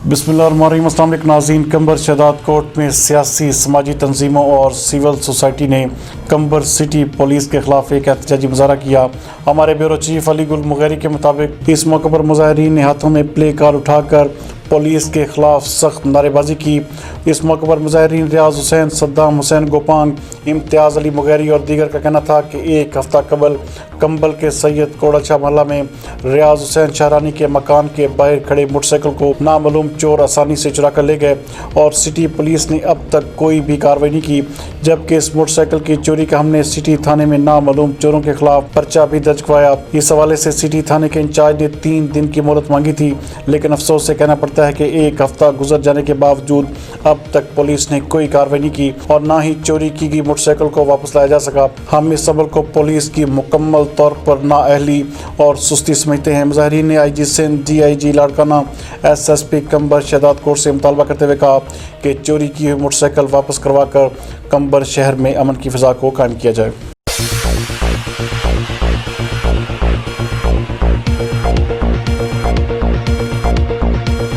बिस्मिल्लाहिर्रहमानिर्रहीम। अस्सलाम वालेकुम नाज़रीन। कंबर शहदाद कोर्ट में सियासी समाजी तंजीमों और सिविल सोसाइटी ने कंबर सिटी पुलिस के खिलाफ एक एहतजाजी मुजाहरा किया। हमारे ब्यूरो चीफ अली गुल मुगैरी के मुताबिक इस मौके पर मुजाहिरीन ने हाथों में प्ले कार्ड उठाकर पुलिस के खिलाफ सख्त नारेबाजी की। इस मौके पर मुजाहिरीन रियाज हुसैन, सद्दाम हुसैन गोपांग, इम्तियाज़ अली मुगैरी और दीगर का कहना था कि एक हफ्ता कबल कंबल के सैयद कोड़ाचा मोहल्ला में रियाज हुसैन शहरानी के मकान के बाहर खड़े मोटरसाइकिल को नामालूम चोर आसानी से चुरा कर ले गए और सिटी पुलिस ने अब तक कोई भी कार्रवाई नहीं की। जबकि इस मोटरसाइकिल की चोरी का हमने सिटी थाने में नामालूम चोरों के खिलाफ पर्चा भी दर्ज करवाया। इस हवाले से सिटी थाने के इंचार्ज ने 3 दिन की मोहलत मांगी थी, लेकिन अफसोस से कहना पड़ता है कि एक हफ्ता गुजर जाने के बावजूद अब तक पुलिस ने कोई कार्रवाई नहीं की और ना ही चोरी की गई मोटरसाइकिल को वापस लाया जा सका। हम इस अमल को पुलिस की मुकम्मल तौर पर नाअहली और सुस्ती समझते हैं। मुजाहिरीन ने IG Sindh, DIG Larkana, SSP कंबर शहदाद कोर्ट से मुतालबा करते हुए कहा कि चोरी की हुई मोटरसाइकिल वापस करवा कर कंबर शहर में अमन की फ़िज़ा को कायम किया जाए।